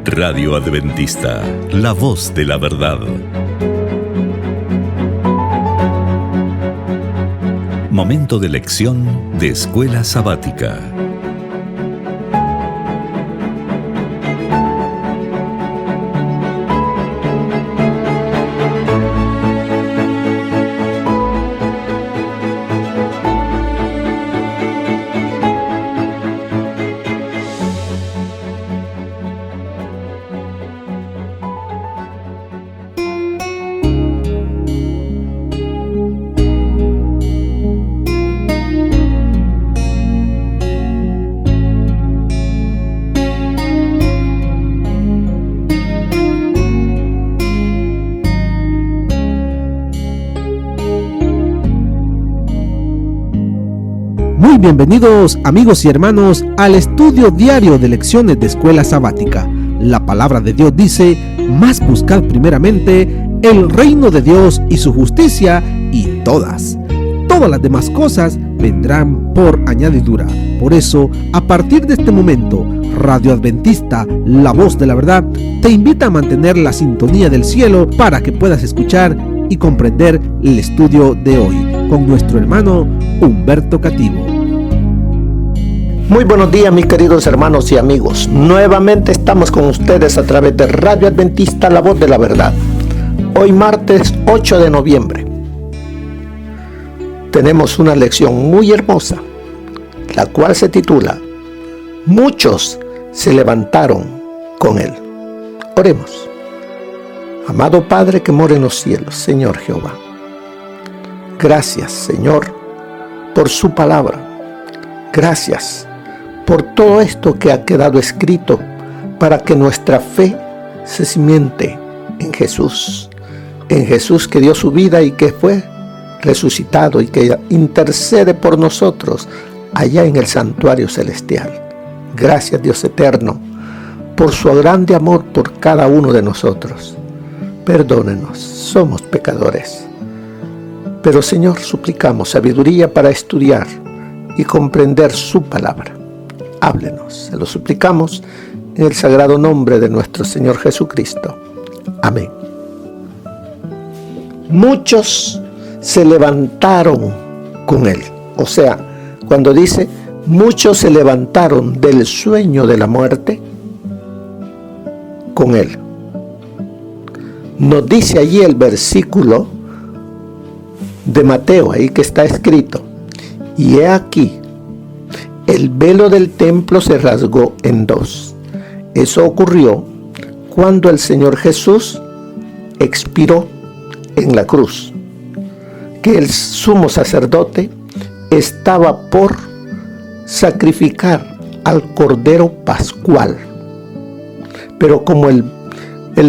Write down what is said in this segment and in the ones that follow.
Radio Adventista, la voz de la verdad. Momento de lección de Escuela Sabática. Muy bienvenidos amigos y hermanos al estudio diario de lecciones de Escuela Sabática. La palabra de Dios dice: mas buscad primeramente el reino de Dios y su justicia, y todas las demás cosas vendrán por añadidura. Por eso, a partir de este momento, Radio Adventista, la voz de la verdad, te invita a mantener la sintonía del cielo para que puedas escuchar y comprender el estudio de hoy con nuestro hermano Humberto Cativo. Muy buenos días, mis queridos hermanos y amigos. Nuevamente estamos con ustedes a través de Radio Adventista, la voz de la verdad. Hoy martes 8 de noviembre. Tenemos una lección muy hermosa, la cual se titula Muchos se levantaron con él. Oremos. Amado Padre que mora en los cielos, Señor Jehová, gracias, Señor, por su palabra. Gracias por todo esto que ha quedado escrito para que nuestra fe se cimente en Jesús que dio su vida y que fue resucitado y que intercede por nosotros allá en el santuario celestial. Gracias, Dios eterno, por su grande amor por cada uno de nosotros. Perdónenos, somos pecadores. Pero, Señor, suplicamos sabiduría para estudiar y comprender su palabra. Háblenos, se lo suplicamos en el sagrado nombre de nuestro Señor Jesucristo. Amén. Muchos se levantaron con él. O sea, cuando dice muchos se levantaron del sueño de la muerte con él. Nos dice allí el versículo de Mateo, ahí que está escrito: y he aquí, el velo del templo se rasgó en dos. Eso ocurrió cuando el Señor Jesús expiró en la cruz, que el sumo sacerdote estaba por sacrificar al Cordero Pascual. Pero como el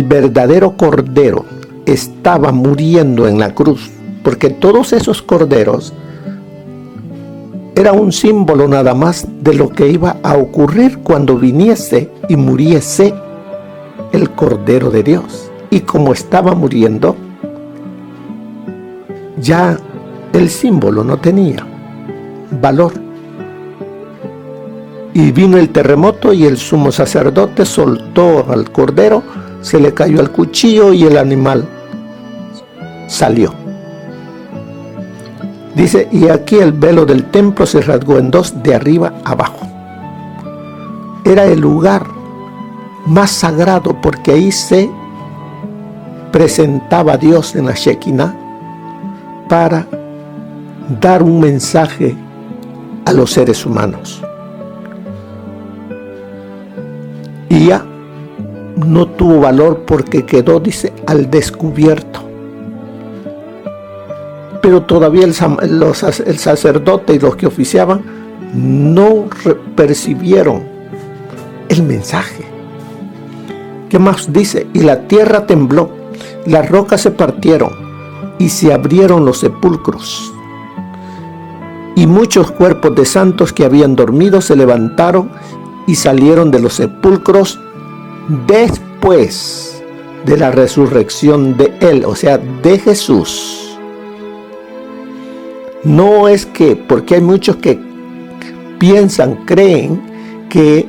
verdadero Cordero estaba muriendo en la cruz, porque todos esos corderos era un símbolo nada más de lo que iba a ocurrir cuando viniese y muriese el Cordero de Dios. Y como estaba muriendo, ya el símbolo no tenía valor. Y vino el terremoto y el sumo sacerdote soltó al cordero, se le cayó el cuchillo y el animal salió. Dice: y aquí el velo del templo se rasgó en dos, de arriba abajo. Era el lugar más sagrado porque ahí se presentaba a Dios en la Shekinah para dar un mensaje a los seres humanos. Y ya no tuvo valor porque quedó, dice, al descubierto. Pero todavía el sacerdote y los que oficiaban no percibieron el mensaje. ¿Qué más dice? Y la tierra tembló, las rocas se partieron y se abrieron los sepulcros. Y muchos cuerpos de santos que habían dormido se levantaron y salieron de los sepulcros después de la resurrección de él, o sea, de Jesús. No es que, porque hay muchos que creen que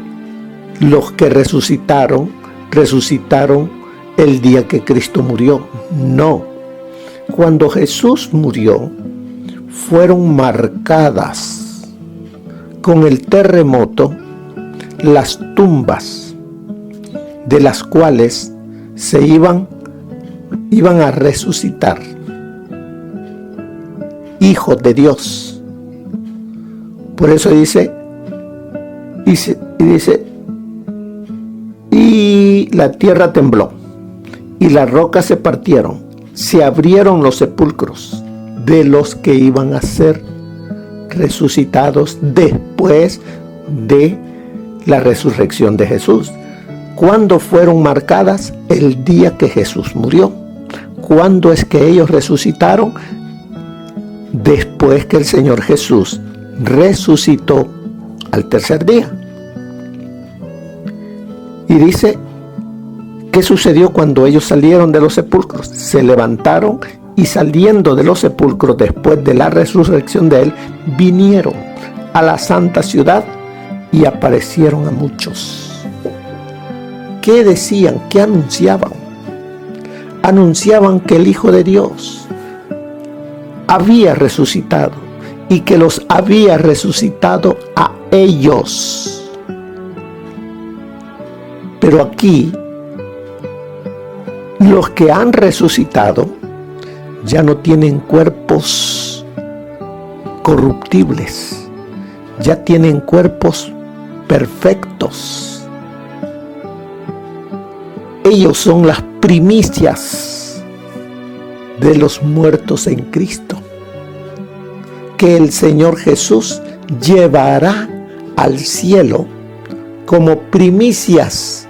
los que resucitaron el día que Cristo murió. No. Cuando Jesús murió, fueron marcadas con el terremoto las tumbas de las cuales se iban a resucitar hijos de Dios. Por eso dice, y la tierra tembló, y las rocas se partieron, se abrieron los sepulcros de los que iban a ser resucitados después de la resurrección de Jesús. ¿Cuándo fueron marcadas? El día que Jesús murió. ¿Cuándo es que ellos resucitaron? Después que el Señor Jesús resucitó al tercer día. Y dice, ¿qué sucedió cuando ellos salieron de los sepulcros? Se levantaron y saliendo de los sepulcros después de la resurrección de Él, vinieron a la santa ciudad y aparecieron a muchos. ¿Qué decían? ¿Qué anunciaban? Anunciaban que el Hijo de Dios había resucitado y que los había resucitado a ellos. Pero aquí, los que han resucitado ya no tienen cuerpos corruptibles, ya tienen cuerpos perfectos. Ellos son las primicias de los muertos en Cristo, que el Señor Jesús llevará al cielo como primicias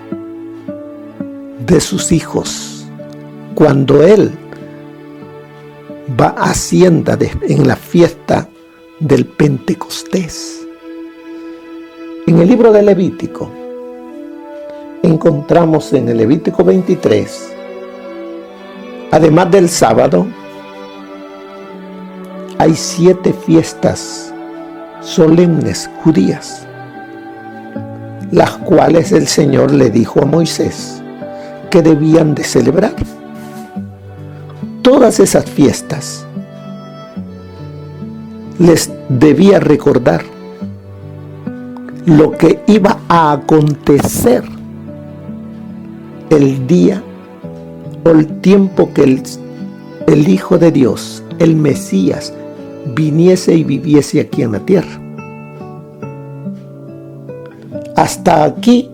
de sus hijos, cuando Él va a Hacienda en la fiesta del Pentecostés. En el libro de Levítico encontramos en el Levítico 23, además del sábado, hay 7 fiestas solemnes judías, las cuales el Señor le dijo a Moisés que debían de celebrar. Todas esas fiestas les debía recordar lo que iba a acontecer el día o el tiempo que el Hijo de Dios, el Mesías, viniese y viviese aquí en la tierra. Hasta aquí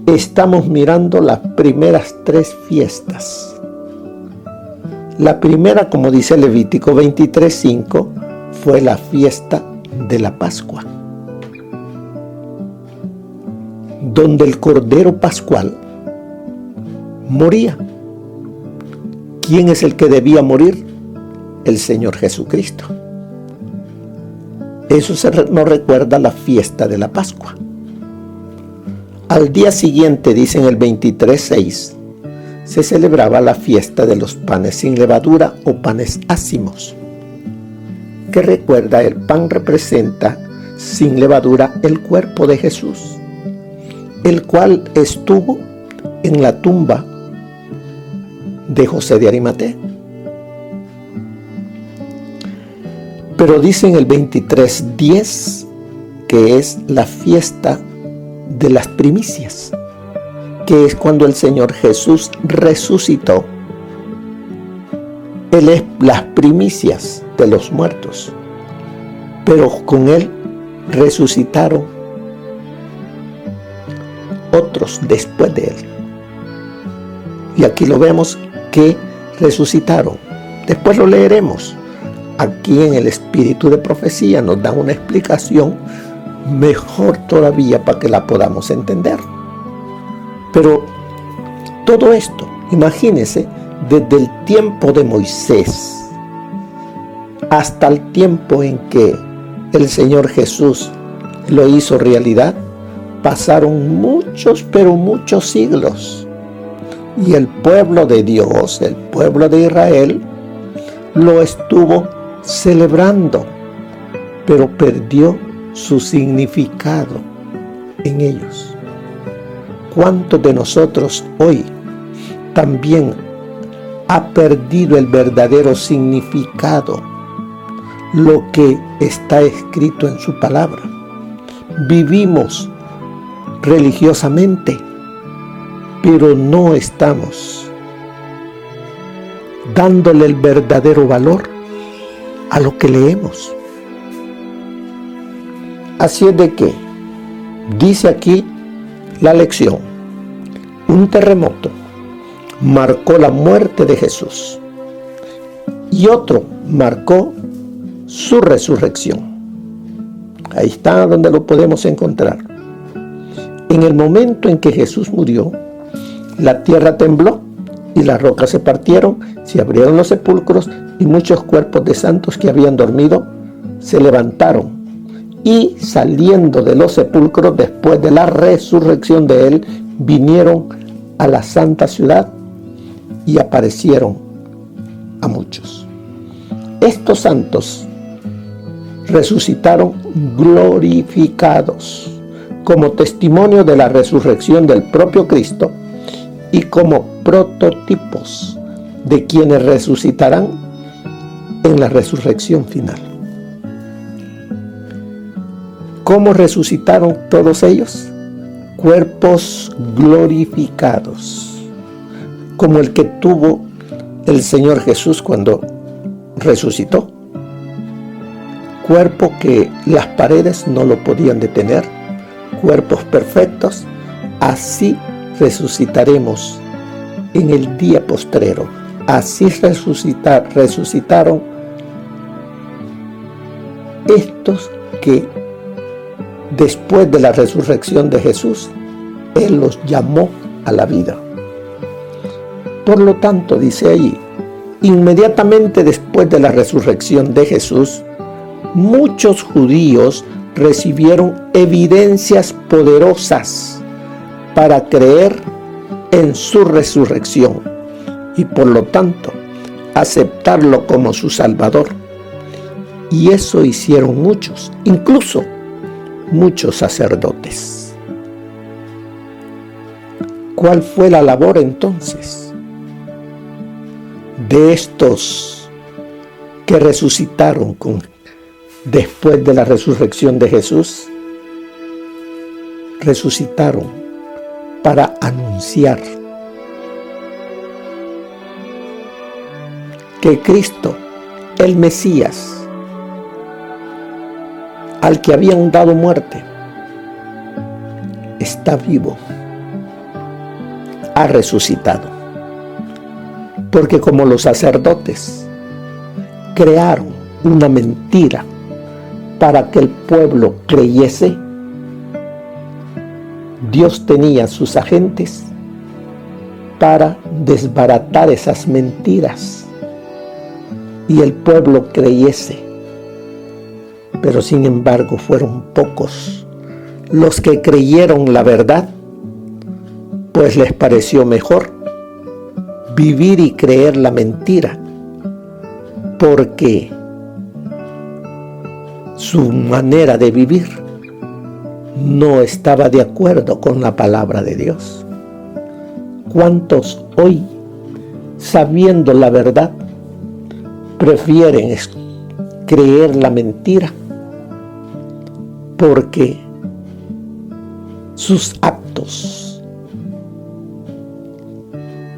estamos mirando las primeras 3 fiestas. La primera, como dice Levítico 23:5, fue la fiesta de la Pascua, donde el Cordero Pascual moría. ¿Quién es el que debía morir? El Señor Jesucristo. Eso nos recuerda la fiesta de la Pascua. Al día siguiente, dice en el 23:6, se celebraba la fiesta de los panes sin levadura o panes ácimos, que recuerda, el pan representa sin levadura el cuerpo de Jesús, el cual estuvo en la tumba de José de Arimatea. Pero dice en el 23:10 que es la fiesta de las primicias, que es cuando el Señor Jesús resucitó. Él es las primicias de los muertos, pero con Él resucitaron otros después de Él. Y aquí lo vemos que resucitaron. Después lo leeremos. Aquí en el Espíritu de Profecía nos da una explicación mejor todavía para que la podamos entender. Pero todo esto, imagínense, desde el tiempo de Moisés hasta el tiempo en que el Señor Jesús lo hizo realidad, pasaron muchos, pero muchos siglos. Y el pueblo de Dios, el pueblo de Israel, lo estuvo celebrando pero perdió su significado en ellos. ¿Cuántos de nosotros hoy también ha perdido el verdadero significado, lo que está escrito en su palabra? Vivimos religiosamente, pero no estamos dándole el verdadero valor a lo que leemos. Así es de que dice aquí la lección: un terremoto marcó la muerte de Jesús y otro marcó su resurrección. Ahí está donde lo podemos encontrar. En el momento en que Jesús murió, la tierra tembló y las rocas se partieron, se abrieron los sepulcros y muchos cuerpos de santos que habían dormido se levantaron. Y saliendo de los sepulcros después de la resurrección de él, vinieron a la santa ciudad y aparecieron a muchos. Estos santos resucitaron glorificados como testimonio de la resurrección del propio Cristo y como prototipos de quienes resucitarán en la resurrección final. ¿Cómo resucitaron todos ellos? Cuerpos glorificados, como el que tuvo el Señor Jesús cuando resucitó. Cuerpo que las paredes no lo podían detener, cuerpos perfectos. Así resucitaremos en el día postrero. Así resucitaron estos que después de la resurrección de Jesús, Él los llamó a la vida. Por lo tanto, dice allí, inmediatamente después de la resurrección de Jesús, muchos judíos recibieron evidencias poderosas para creer en su resurrección y por lo tanto aceptarlo como su Salvador. Y eso hicieron muchos, incluso muchos sacerdotes. ¿Cuál fue la labor entonces de estos que resucitaron después de la resurrección de Jesús? Resucitaron para anunciar que Cristo, el Mesías, al que habían dado muerte, está vivo, ha resucitado. Porque como los sacerdotes crearon una mentira para que el pueblo creyese, Dios tenía sus agentes para desbaratar esas mentiras y el pueblo creyese. Pero sin embargo fueron pocos los que creyeron la verdad, pues les pareció mejor vivir y creer la mentira, porque su manera de vivir no estaba de acuerdo con la palabra de Dios. ¿Cuántos hoy, sabiendo la verdad, prefieren creer la mentira? Porque sus actos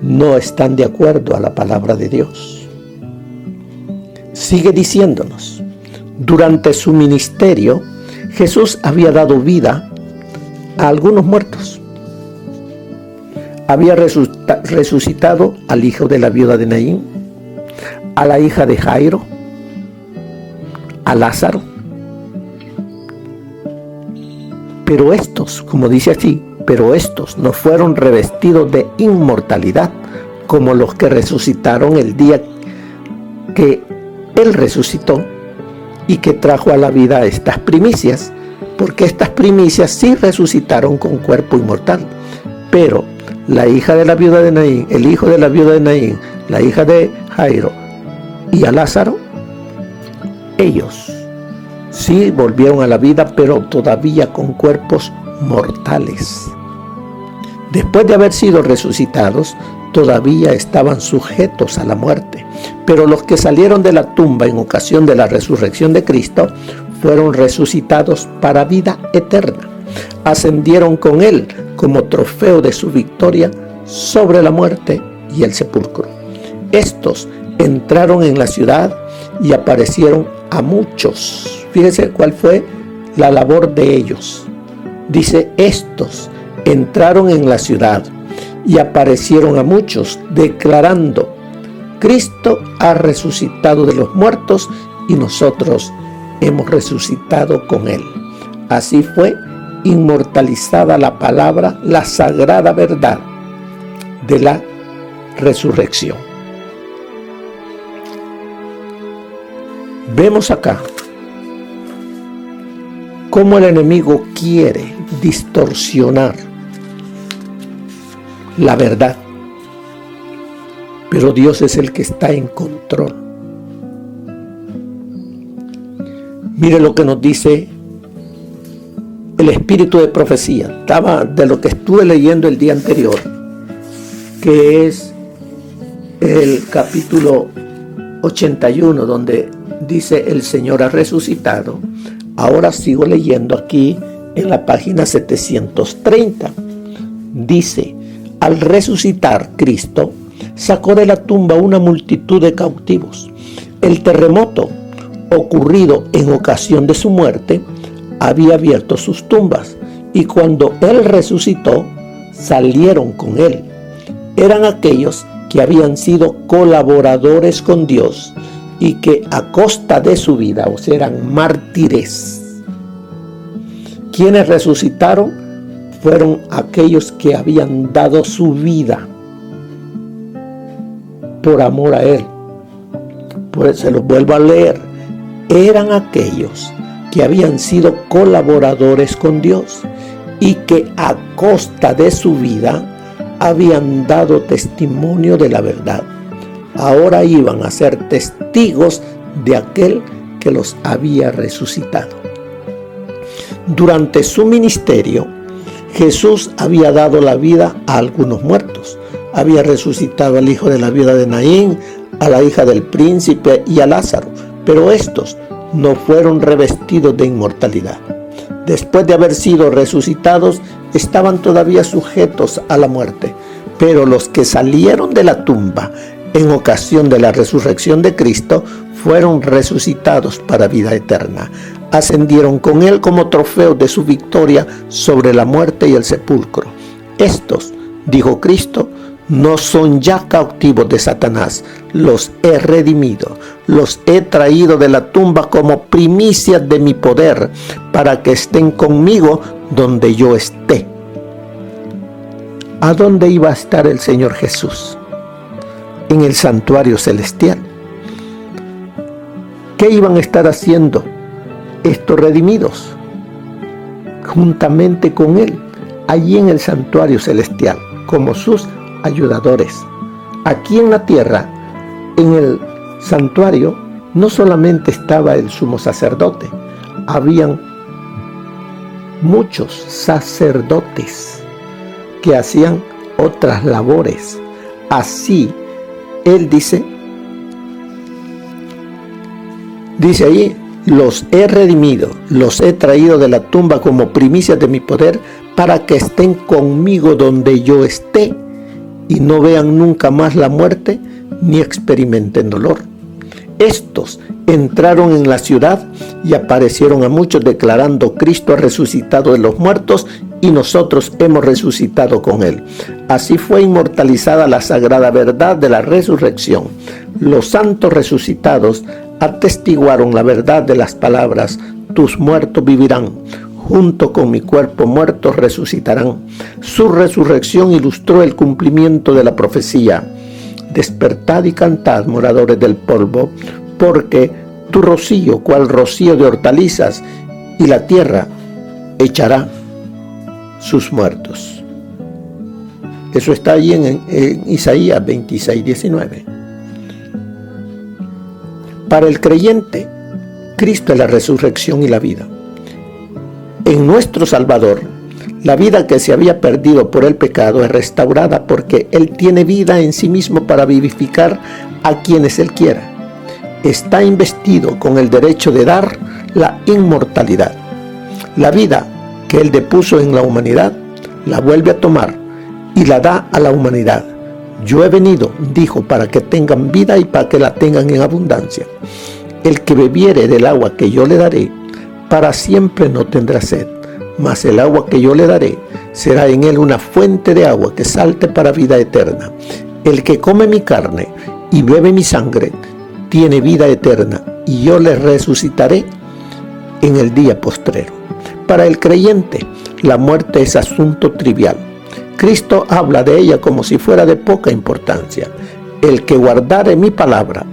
no están de acuerdo a la palabra de Dios. Sigue diciéndonos, durante su ministerio, Jesús había dado vida a algunos muertos. Había resucitado al hijo de la viuda de Naín, a la hija de Jairo, a Lázaro. Pero estos, como dice así, pero estos no fueron revestidos de inmortalidad como los que resucitaron el día que Él resucitó y que trajo a la vida estas primicias, porque estas primicias sí resucitaron con cuerpo inmortal. Pero la hija de la viuda de Naín, el hijo de la viuda de Naín, la hija de Jairo y a Lázaro, ellos Sí, volvieron a la vida, pero todavía con cuerpos mortales. Después de haber sido resucitados, todavía estaban sujetos a la muerte. Pero los que salieron de la tumba en ocasión de la resurrección de Cristo fueron resucitados para vida eterna. Ascendieron con Él como trofeo de su victoria sobre la muerte y el sepulcro. Estos entraron en la ciudad y aparecieron a muchos. Fíjese cuál fue la labor de ellos. Dice, estos entraron en la ciudad y aparecieron a muchos, declarando, Cristo ha resucitado de los muertos y nosotros hemos resucitado con Él. Así fue inmortalizada la palabra, la sagrada verdad de la resurrección. Vemos acá cómo el enemigo quiere distorsionar la verdad, pero Dios es el que está en control. Mire lo que nos dice el espíritu de profecía. Estaba de lo que estuve leyendo el día anterior, que es el capítulo 81, donde dice el Señor ha resucitado. Ahora sigo leyendo aquí en la página 730. Dice, al resucitar Cristo, sacó de la tumba una multitud de cautivos. El terremoto ocurrido en ocasión de su muerte había abierto sus tumbas, y cuando Él resucitó, salieron con Él. Eran aquellos que habían sido colaboradores con Dios y que a costa de su vida, o sea, eran mártires. Quienes resucitaron fueron aquellos que habían dado su vida por amor a Él. Pues se los vuelvo a leer. Eran aquellos que habían sido colaboradores con Dios y que a costa de su vida habían dado testimonio de la verdad. Ahora iban a ser testigos de aquel que los había resucitado. Durante su ministerio, Jesús había dado la vida a algunos muertos. Había resucitado al hijo de la viuda de Naín, a la hija del príncipe y a Lázaro, pero estos no fueron revestidos de inmortalidad. Después de haber sido resucitados, estaban todavía sujetos a la muerte, pero los que salieron de la tumba en ocasión de la resurrección de Cristo fueron resucitados para vida eterna. Ascendieron con Él como trofeo de su victoria sobre la muerte y el sepulcro. Estos, dijo Cristo, no son ya cautivos de Satanás, los he redimido, los he traído de la tumba como primicias de mi poder, para que estén conmigo donde yo esté. ¿A dónde iba a estar el Señor Jesús? En el santuario celestial. ¿Qué iban a estar haciendo estos redimidos? Juntamente con Él, allí en el santuario celestial, como sus ayudadores. Aquí en la tierra, en el santuario, no solamente estaba el sumo sacerdote, habían muchos sacerdotes que hacían otras labores. Así, Él dice ahí, los he redimido, los he traído de la tumba como primicias de mi poder, para que estén conmigo donde yo esté y no vean nunca más la muerte ni experimenten dolor. Estos entraron en la ciudad y aparecieron a muchos declarando, Cristo ha resucitado de los muertos y nosotros hemos resucitado con Él. Así fue inmortalizada la sagrada verdad de la resurrección. Los santos resucitados atestiguaron la verdad de las palabras, tus muertos vivirán, junto con mi cuerpo muertos resucitarán. Su resurrección ilustró el cumplimiento de la profecía. Despertad y cantad, moradores del polvo, porque tu rocío, cual rocío de hortalizas, y la tierra echará sus muertos. Eso está allí en Isaías 26:19. Para el creyente, Cristo es la resurrección y la vida. En nuestro Salvador, la vida que se había perdido por el pecado es restaurada porque Él tiene vida en sí mismo para vivificar a quienes Él quiera. Está investido con el derecho de dar la inmortalidad. La vida que Él depuso en la humanidad, la vuelve a tomar y la da a la humanidad. Yo he venido, dijo, para que tengan vida y para que la tengan en abundancia. El que bebiere del agua que yo le daré, para siempre no tendrá sed, mas el agua que yo le daré será en él una fuente de agua que salte para vida eterna. El que come mi carne y bebe mi sangre, tiene vida eterna, y yo le resucitaré en el día postrero. Para el creyente, la muerte es asunto trivial. Cristo habla de ella como si fuera de poca importancia. El que guardare mi palabra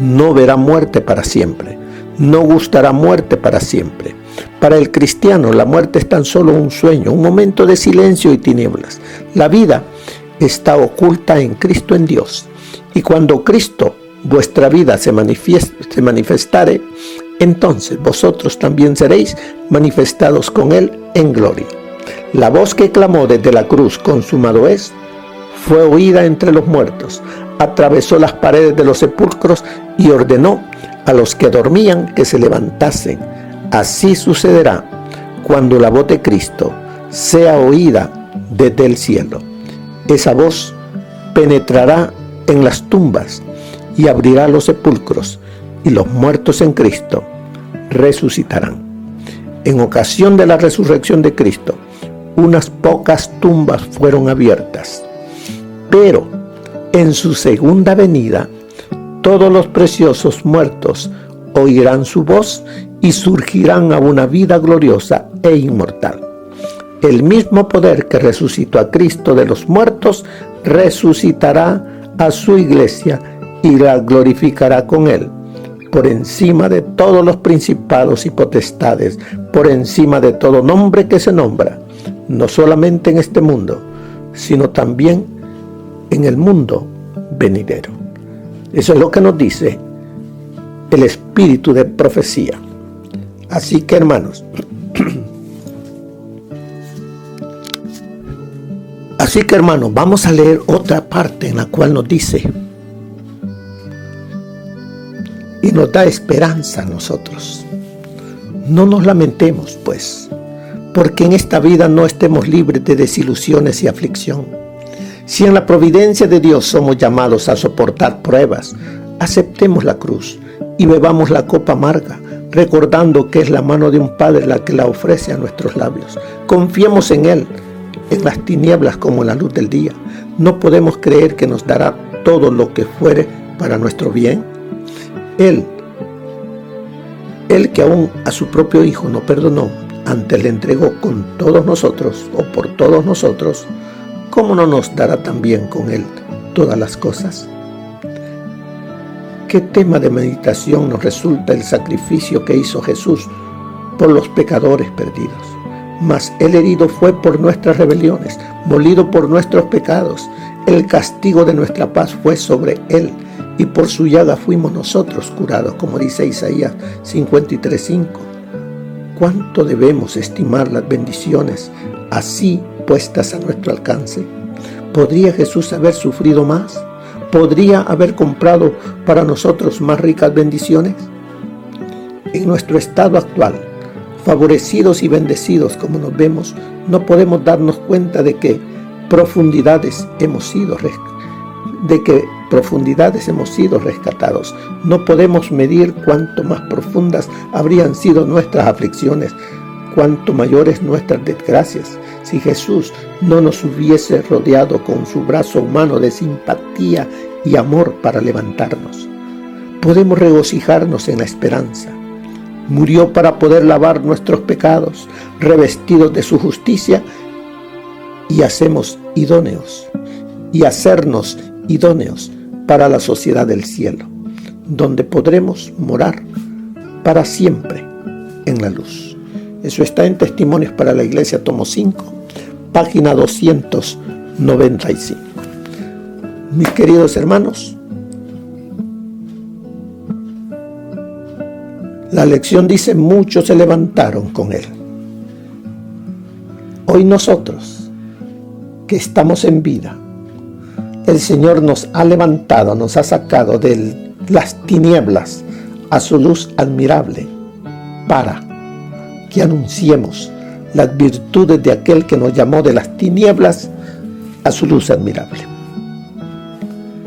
no verá muerte para siempre, no gustará muerte para siempre. Para el cristiano, la muerte es tan solo un sueño, un momento de silencio y tinieblas. La vida está oculta en Cristo, en Dios. Y cuando Cristo, vuestra vida, se manifestare, entonces vosotros también seréis manifestados con Él en gloria. La voz que clamó desde la cruz, consumado es, fue oída entre los muertos, atravesó las paredes de los sepulcros y ordenó a los que dormían que se levantasen. Así sucederá cuando la voz de Cristo sea oída desde el cielo. Esa voz penetrará en las tumbas y abrirá los sepulcros, y los muertos en Cristo resucitarán. En ocasión de la resurrección de Cristo, unas pocas tumbas fueron abiertas, pero en su segunda venida, todos los preciosos muertos oirán su voz y surgirán a una vida gloriosa e inmortal. El mismo poder que resucitó a Cristo de los muertos resucitará a su iglesia y la glorificará con Él, por encima de todos los principados y potestades, por encima de todo nombre que se nombra, no solamente en este mundo, sino también en el mundo venidero. Eso es lo que nos dice el espíritu de profecía. Así que, hermanos, vamos a leer otra parte en la cual nos dice y nos da esperanza a nosotros. No nos lamentemos, pues, porque en esta vida no estemos libres de desilusiones y aflicción. Si en la providencia de Dios somos llamados a soportar pruebas, aceptemos la cruz y bebamos la copa amarga, recordando que es la mano de un Padre la que la ofrece a nuestros labios. Confiemos en Él, en las tinieblas como en la luz del día. No podemos creer que nos dará todo lo que fuere para nuestro bien. Él que aún a su propio Hijo no perdonó, antes le entregó con todos nosotros o por todos nosotros, ¿cómo no nos dará también con Él todas las cosas? ¿Qué tema de meditación nos resulta el sacrificio que hizo Jesús por los pecadores perdidos? Mas Él herido fue por nuestras rebeliones, molido por nuestros pecados. El castigo de nuestra paz fue sobre Él, y por su llaga fuimos nosotros curados, como dice Isaías 53:5. ¿Cuánto debemos estimar las bendiciones así puestas a nuestro alcance? ¿Podría Jesús haber sufrido más? ¿Podría haber comprado para nosotros más ricas bendiciones? En nuestro estado actual, favorecidos y bendecidos como nos vemos, no podemos darnos cuenta de qué profundidades hemos sido rescatados. No podemos medir cuánto más profundas habrían sido nuestras aflicciones, cuánto mayores nuestras desgracias, si Jesús no nos hubiese rodeado con su brazo humano de simpatía y amor para levantarnos. Podemos regocijarnos en la esperanza. Murió para poder lavar nuestros pecados, revestidos de su justicia, y hacernos idóneos para la sociedad del cielo, donde podremos morar para siempre en la luz. Eso está en Testimonios para la Iglesia, tomo 5, página 295. Mis queridos hermanos, La lección dice, muchos se levantaron con él. Hoy nosotros, que estamos en vida, el Señor nos ha levantado, nos ha sacado de las tinieblas a su luz admirable, para que anunciemos las virtudes de aquel que nos llamó de las tinieblas a su luz admirable.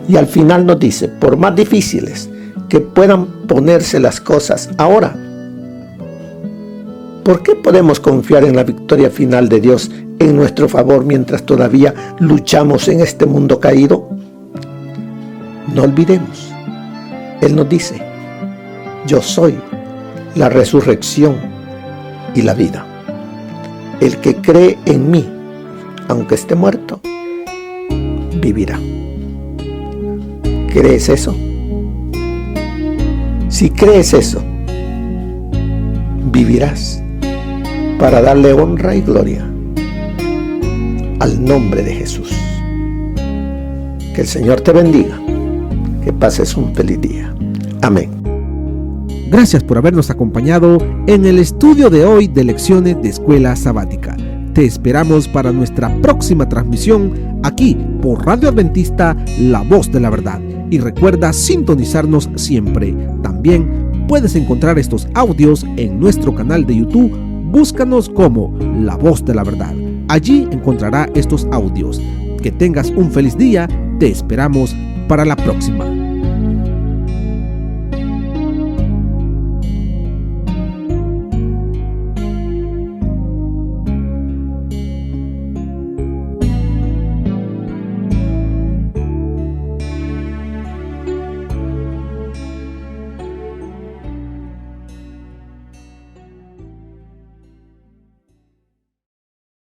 Y al final nos dice, por más difíciles que puedan ponerse las cosas ahora, ¿por qué podemos confiar en la victoria final de Dios en nuestro favor mientras todavía luchamos en este mundo caído? No olvidemos, Él nos dice, yo soy la resurrección y la vida. El que cree en mí, aunque esté muerto, vivirá. ¿Crees eso? Si crees eso, vivirás para darle honra y gloria al nombre de Jesús. Que el Señor te bendiga, que pases un feliz día. Amén. Gracias por habernos acompañado en el estudio de hoy de Lecciones de Escuela Sabática. Te esperamos para nuestra próxima transmisión aquí por Radio Adventista, La Voz de la Verdad. Y recuerda sintonizarnos siempre. También puedes encontrar estos audios en nuestro canal de YouTube. Búscanos como La Voz de la Verdad. Allí encontrará estos audios. Que tengas un feliz día. Te esperamos para la próxima.